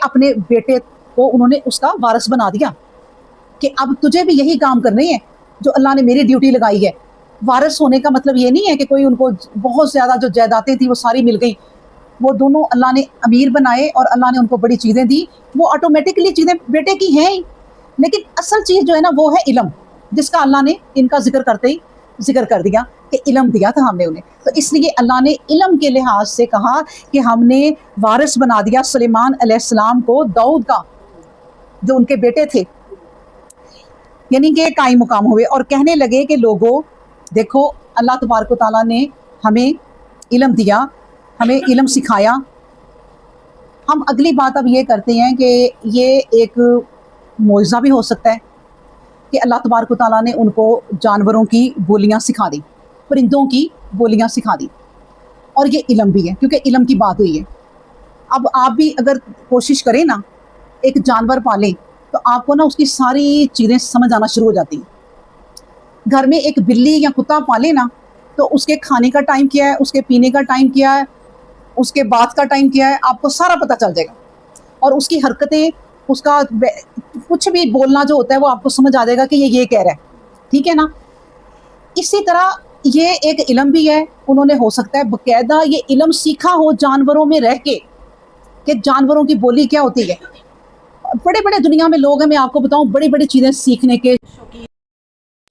अपने बेटे को उन्होंने उसका वारिस बना दिया कि अब तुझे भी यही काम करने हैं जो अल्लाह ने मेरी ड्यूटी लगाई है। वारिस होने का मतलब ये नहीं है कि कोई उनको बहुत ज़्यादा जो जायदादें थी वो सारी मिल गई। वो दोनों अल्लाह ने अमीर बनाए और अल्लाह ने उनको बड़ी चीज़ें दी, वो ऑटोमेटिकली चीज़ें बेटे की हैं ही। लेकिन असल चीज़ जो है ना वो है इल्म, जिसका अल्लाह ने इनका जिक्र करते ही जिक्र कर दिया कि इल्म दिया था हमने उन्हें। तो इसलिए अल्लाह ने इल्म के लिहाज से कहा कि हमने वारिस बना दिया सुलेमान अलैहिस्सलाम को दाऊद का, जो उनके बेटे थे, यानी कि कायम मुकाम हुए और कहने लगे कि लोगों देखो अल्लाह तबारक व तआला ने हमें इल्म दिया, हमें इल्म सिखाया। हम अगली बात अब ये करते हैं कि ये एक मौजज़ा भी हो सकता है कि अल्लाह तबारक व तआला ने उनको जानवरों की बोलियां सिखा दी, परिंदों की बोलियां सिखा दी, और ये इल्म भी है क्योंकि इल्म की बात हुई है। अब आप भी अगर कोशिश करें ना एक जानवर पालें तो आपको ना उसकी सारी चीज़ें समझ आना शुरू हो जाती हैं। घर में एक बिल्ली या कुत्ता पाले ना तो उसके खाने का टाइम क्या है, उसके पीने का टाइम क्या है, उसके बात का टाइम क्या है, आपको सारा पता चल जाएगा। और उसकी हरकतें, उसका कुछ भी बोलना जो होता है वो आपको समझ आ जाएगा कि ये कह रहा है, ठीक है ना। इसी तरह ये एक इल्म भी है, उन्होंने हो सकता है बाकायदा ये इल्म सीखा हो जानवरों में रह के कि जानवरों की बोली क्या होती है। बड़े बड़े दुनिया में लोग हैं, मैं आपको बताऊं, बड़ी बड़ी चीज़ें सीखने के शौकीन।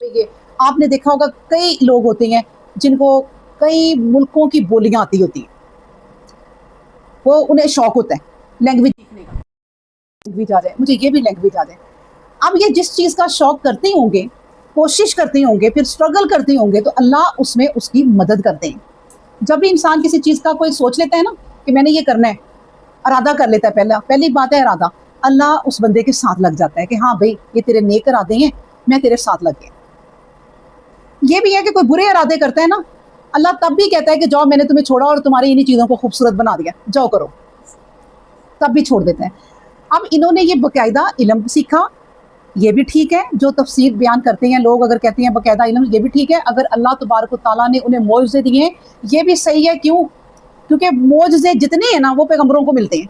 ये आपने देखा होगा कई लोग होते हैं जिनको कई मुल्कों की बोलियां आती होती हैं, वो उन्हें शौक होता है लैंग्वेज सीखने का, लैंग्वेज आ जाए, मुझे ये भी लैंग्वेज आ जाए। अब ये जिस चीज़ का शौक करते होंगे, कोशिश करते होंगे, फिर स्ट्रगल करते होंगे, तो अल्लाह उसमें उसकी मदद करते हैं। जब भी इंसान किसी चीज़ का कोई सोच लेता है ना कि मैंने ये करना है, इरादा कर लेता है, पहली बात है इरादा, अल्लाह उस बंदे के साथ लग जाता है कि हाँ भाई ये तेरे नेक इरादे हैं, मैं तेरे साथ लग गया। ये भी है कि कोई बुरे इरादे करता है ना, अल्लाह तब भी कहता है कि जाओ मैंने तुम्हें छोड़ा और तुम्हारी इन्हीं चीज़ों को खूबसूरत बना दिया, जाओ करो, तब भी छोड़ देता है। अब इन्होंने ये बाकायदा इल्म सीखा, ये भी ठीक है। जो तफसीर बयान करते हैं लोग, अगर कहते हैं बाकायदा इल्म, ये भी ठीक है। अगर अल्लाह तबारक व तआला ने उन्हें मौजज़े दिए, ये भी सही है। क्यों? क्योंकि मौजज़े जितने हैं ना वो पैगम्बरों को मिलते हैं,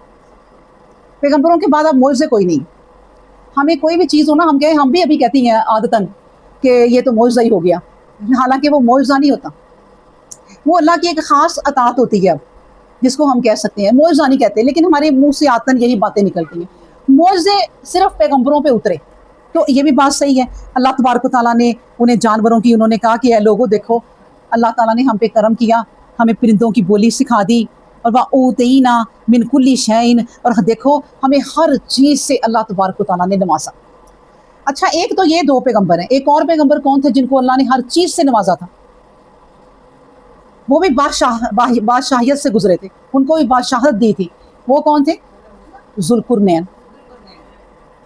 पैगम्बरों के बाद अब मौजज़े कोई नहीं। हमें कोई भी चीज़ हो ना, हम भी अभी कहती हैं आदतन कि ये तो मौजज़ा ही हो गया, हालांकि वो मौजज़ा नहीं होता, वो अल्लाह की एक ख़ास अतात होती है, अब जिसको हम कह सकते हैं, मौजज़ा नहीं कहते, लेकिन हमारे मुंह से आदतन यही बातें निकलती हैं। मौजज़े सिर्फ पैगम्बरों पे उतरे, तो ये भी बात सही है। अल्लाह तबारक व तआला ने उन्हें जानवरों की, उन्होंने कहा कि लोगों देखो अल्लाह ताला ने हम पे करम किया, हमें परिंदों की बोली सिखा दी, और वऊतीना मिन कुल्ली शैइन, और देखो हमें हर चीज़ से अल्लाह तबारक व तआला ने नवाजा। अच्छा, एक तो ये दो पैगम्बर हैं, एक और पैगम्बर कौन थे जिनको अल्लाह ने हर चीज़ से नवाजा था? वो भी बादशाहियत से गुजरे थे, उनको भी बादशाहत दी थी। वो कौन थे? जुल्कुरनैन,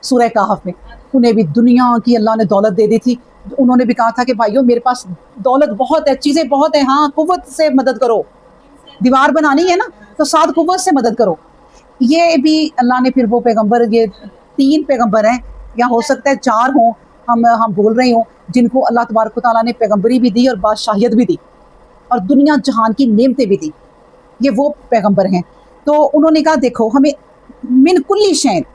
सूरह कहफ में। उन्हें भी दुनिया की अल्लाह ने दौलत दे दी थी। उन्होंने भी कहा था कि भाइयों मेरे पास दौलत बहुत है, चीज़ें बहुत है, हाँ कुव्वत से मदद करो, दीवार बनानी है ना तो साथ कुव्वत से मदद करो। ये भी अल्लाह ने फिर वो पैगम्बर, ये 3 पैगम्बर हैं, या हो सकता है 4 हों, हम बोल रहे हों, जिनको अल्लाह तबारक व तआला ने पैगम्बरी भी दी और बादशाहियत भी दी और दुनिया जहान की नेमतें भी दी। ये वो पैगम्बर हैं। तो उन्होंने कहा देखो हमें मिन कुल्ली शैन,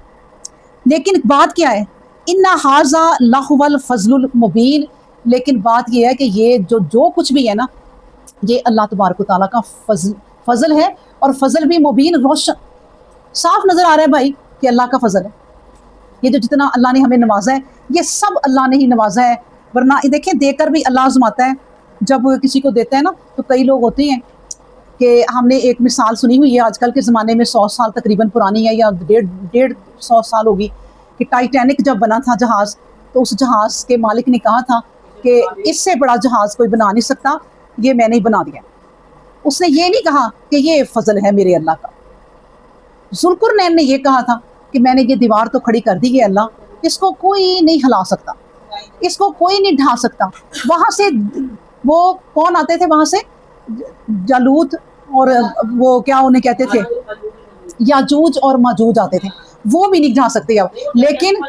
लेकिन बात क्या है, इन्ना हाजा लाहुवल फजलुल मुबीन। लेकिन बात यह है कि ये जो कुछ भी है ना, ये अल्लाह तबारक व तआला का फजल है, और फजल भी मुबीन, रोशन, साफ नज़र आ रहा है भाई कि अल्लाह का फजल है। ये जो जितना अल्लाह ने हमें नवाजा है, ये सब अल्लाह ने ही नवाजा है। वरना देखें, देकर भी अल्लाह आज़माता है। जब किसी को देता है ना तो कई लोग होते हैं कि हमने एक मिसाल सुनी हुई है आजकल के ज़माने में, 100 साल तकरीबन पुरानी है, या 150 साल होगी, कि टाइटैनिक जब बना था जहाज़, तो उस जहाज़ के मालिक ने कहा था कि इससे बड़ा जहाज़ कोई बना नहीं सकता, ये मैंने ही बना दिया। उसने ये नहीं कहा कि ये फजल है मेरे अल्लाह का। जुल्कुरनैन ने ये कहा था कि मैंने ये दीवार तो खड़ी कर दी है अल्लाह, इसको कोई नहीं हिला सकता, इसको कोई नहीं ढा सकता। वहाँ से वो कौन आते थे, वहाँ से जालूत और वो क्या उन्हें कहते थे, याजूज और माजूज आते थे, वो भी नहीं ढा सकते अब। लेकिन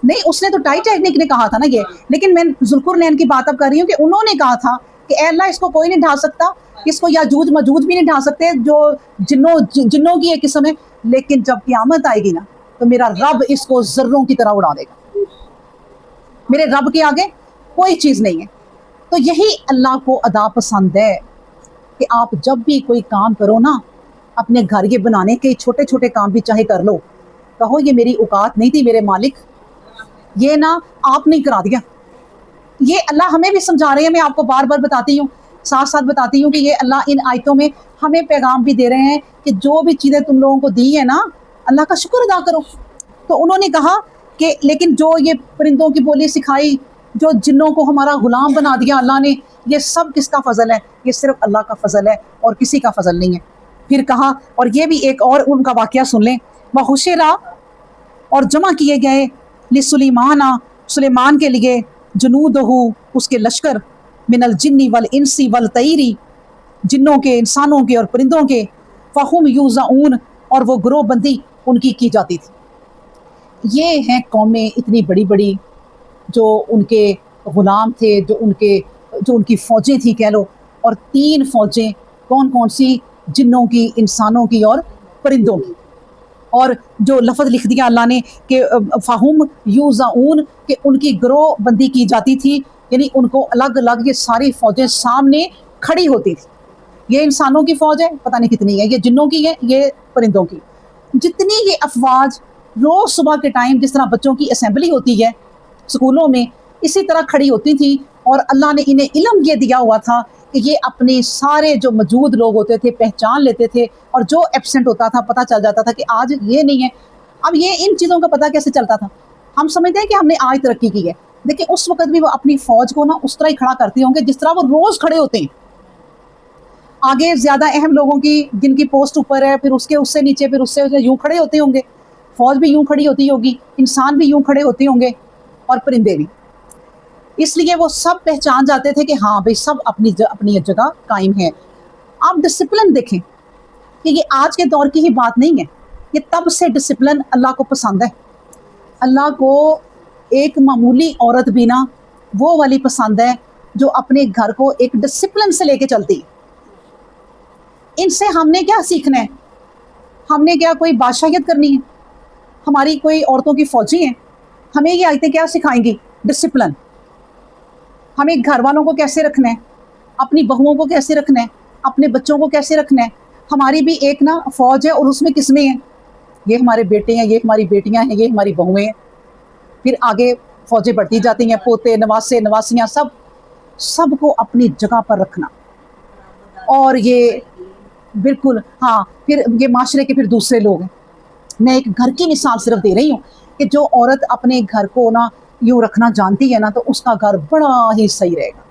नहीं, उसने तो टाइटैनिक ने कहा था ना ये, लेकिन मैं जुल्कुरनैन की बात अब कर रही हूँ कि उन्होंने कहा था कि ए अल्लाह इसको कोई नहीं ढा सकता, इसको याजूज मजूज भी नहीं ढा सकते, जो जिन्नों की एक किस्म है, لیکن جب قیامت آئے گی نا تو میرا رب اس کو ذروں کی طرح اڑا دے گا. میرے رب کے آگے کوئی چیز نہیں ہے. تو یہی اللہ کو ادا پسند ہے کہ آپ جب بھی کوئی کام کرو نا، اپنے گھر یہ بنانے کے چھوٹے چھوٹے کام بھی چاہے کر لو، کہو یہ میری اوقات نہیں تھی میرے مالک، یہ نا آپ نہیں کرا دیا. یہ اللہ ہمیں بھی سمجھا رہے ہیں. میں آپ کو بار بار بتاتی ہوں، ساتھ ساتھ بتاتی ہوں کہ یہ اللہ ان آیتوں میں ہمیں پیغام بھی دے رہے ہیں کہ جو بھی چیزیں تم لوگوں کو دی ہیں نا، اللہ کا شکر ادا کرو. تو انہوں نے کہا کہ لیکن جو یہ پرندوں کی بولی سکھائی، جو جنوں کو ہمارا غلام بنا دیا اللہ نے، یہ سب کس کا فضل ہے؟ یہ صرف اللہ کا فضل ہے اور کسی کا فضل نہیں ہے. پھر کہا، اور یہ بھی ایک اور ان کا واقعہ سن لیں، وَحُشِرَ، اور جمع کیے گئے، لِسُلَیمَانَ، سلیمان کے لیے، جنودہ، اس کے لشکر، من الجن والانس والطیر، جنوں کے، انسانوں کے اور پرندوں کے، فہم یوزعون، اور وہ گروہ بندی ان کی جاتی تھی. یہ ہیں قومیں اتنی بڑی بڑی جو ان کے غلام تھے، جو ان کی فوجیں تھیں کہہ لو. اور 3 فوجیں کون کون سی؟ جنوں کی، انسانوں کی اور پرندوں کی. اور جو لفظ لکھ دیا اللہ نے کہ فہم یوزعون، کہ ان کی گروہ بندی کی جاتی تھی، یعنی ان کو الگ الگ یہ ساری فوجیں سامنے کھڑی ہوتی تھی. یہ انسانوں کی فوج ہے، پتہ نہیں کتنی ہے، یہ جنوں کی ہے، یہ پرندوں کی. جتنی یہ افواج روز صبح کے ٹائم جس طرح بچوں کی اسمبلی ہوتی ہے سکولوں میں، اسی طرح کھڑی ہوتی تھی. اور اللہ نے انہیں علم یہ دیا ہوا تھا کہ یہ اپنے سارے جو موجود لوگ ہوتے تھے پہچان لیتے تھے، اور جو ایبسنٹ ہوتا تھا پتہ چل جاتا تھا کہ آج یہ نہیں ہے. اب یہ ان چیزوں کا پتہ کیسے چلتا تھا؟ ہم سمجھتے ہیں کہ ہم نے آج ترقی کی ہے، لیکن اس وقت بھی وہ اپنی فوج کو نا اس طرح ہی کھڑا کرتے ہوں گے جس طرح وہ روز کھڑے ہوتے ہیں. آگے زیادہ اہم لوگوں کی، جن کی پوسٹ اوپر ہے، پھر اس سے نیچے، پھر اس سے یوں کھڑے ہوتے ہوں گے. فوج بھی یوں کھڑی ہوتی ہوگی، انسان بھی یوں کھڑے ہوتے ہوں گے، اور پرندے بھی. اس لیے وہ سب پہچان جاتے تھے کہ ہاں بھئی سب اپنی جگہ قائم ہیں. آپ ڈسپلن دیکھیں کہ یہ آج کے دور کی ہی بات نہیں ہے، یہ تب سے ڈسپلن اللہ کو پسند ہے. اللہ کو ایک معمولی عورت بھی نا وہ والی پسند ہے جو اپنے گھر کو ایک ڈسپلن سے لے کے چلتی ہے. ان سے ہم نے کیا سیکھنا ہے؟ ہم نے کیا کوئی بادشاہیت کرنی ہے؟ ہماری کوئی عورتوں کی فوجی ہیں، ہمیں یہ آیتیں کیا سکھائیں گی؟ ڈسپلن. ہمیں گھر والوں کو کیسے رکھنا ہے، اپنی بہوؤں کو کیسے رکھنا ہے، اپنے بچوں کو کیسے رکھنا ہے. ہماری بھی ایک نا فوج ہے، اور اس میں قسمیں ہیں. یہ ہمارے بیٹے ہیں، یہ ہماری بیٹیاں ہیں، یہ ہماری بہویں ہیں. پھر آگے فوجیں بڑھتی جاتی ہیں، پوتے، نواسے، نواسیاں، سب کو اپنی جگہ پر رکھنا. اور یہ بالکل ہاں، پھر یہ معاشرے کے پھر دوسرے لوگ ہیں. میں ایک گھر کی مثال صرف دے رہی ہوں کہ جو عورت اپنے گھر کو نا یوں رکھنا جانتی ہے نا، تو اس کا گھر بڑا ہی صحیح رہے گا.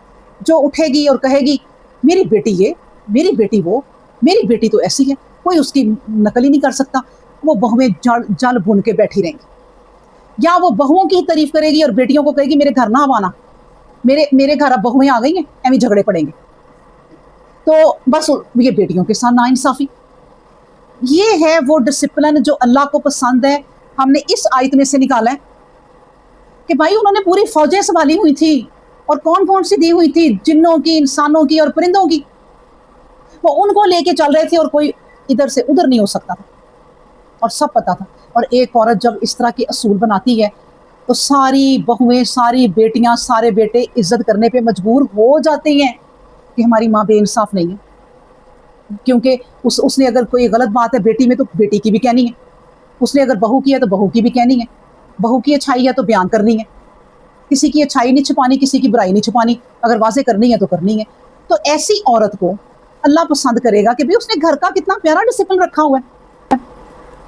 جو اٹھے گی اور کہے گی میری بیٹی یہ، میری بیٹی وہ، میری بیٹی تو ایسی ہے، کوئی اس کی نقل ہی نہیں کر سکتا، وہ بہویں جل بن کے بیٹھی رہیں گی. یا وہ بہوؤں کی تعریف کرے گی اور بیٹیوں کو کہے گی میرے گھر نہ آوانا، میرے گھر اب بہویں آ گئی ہیں، ایویں جھگڑے پڑیں گے. تو بس یہ بیٹیوں کے ساتھ ناانصافی. یہ ہے وہ ڈسپلن جو اللہ کو پسند ہے. ہم نے اس آیت میں سے نکالا ہے کہ بھائی انہوں نے پوری فوجیں سنبھالی ہوئی تھی، اور کون کون سی دی ہوئی تھی؟ جنوں کی، انسانوں کی اور پرندوں کی. وہ ان کو لے کے چل رہے تھے، اور کوئی ادھر سے ادھر نہیں ہو سکتا تھا، اور سب پتا تھا. اور ایک عورت جب اس طرح کے اصول بناتی ہے تو ساری بہویں، ساری بیٹیاں، سارے بیٹے عزت کرنے پہ مجبور ہو جاتے ہیں کہ ہماری ماں بے انصاف نہیں ہے. کیونکہ اس نے اگر کوئی غلط بات ہے بیٹی میں تو بیٹی کی بھی کہنی ہے، اس نے اگر بہو کی ہے تو بہو کی بھی کہنی ہے، بہو کی اچھائی ہے تو بیان کرنی ہے. کسی کی اچھائی نہیں چھپانی، کسی کی برائی نہیں چھپانی، اگر واضح کرنی ہے تو کرنی ہے. تو ایسی عورت کو اللہ پسند کرے گا کہ بھئی اس نے گھر کا کتنا پیارا ڈسپلن رکھا ہوا ہے.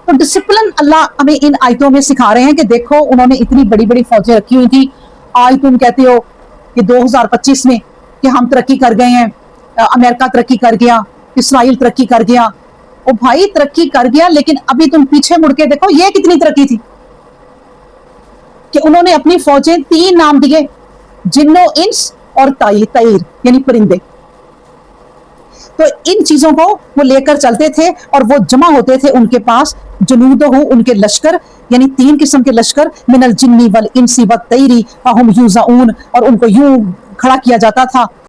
تو ڈسپلن اللہ ہمیں ان آیتوں میں سکھا رہے ہیں کہ دیکھو انہوں نے اتنی بڑی بڑی فوجیں رکھی ہوئی تھی. آج تم کہتے ہو کہ 2025 میں کہ ہم ترقی کر گئے ہیں، امریکہ ترقی کر گیا، اسرائیل ترقی کر گیا. او بھائی ترقی کر گیا، لیکن ابھی تم پیچھے مڑ کے دیکھو یہ کتنی ترقی تھی کہ انہوں نے اپنی فوجیں 3 نام دیے، جنوں، انس اور طیر یعنی پرندے. تو ان چیزوں کو وہ لے کر چلتے تھے، اور وہ جمع ہوتے تھے ان کے پاس، جنودہ، ان کے لشکر، یعنی 3 قسم کے لشکر، من الجن والانس والطیر فہم یوزعون، اور ان کو یوں کھڑا کیا جاتا تھا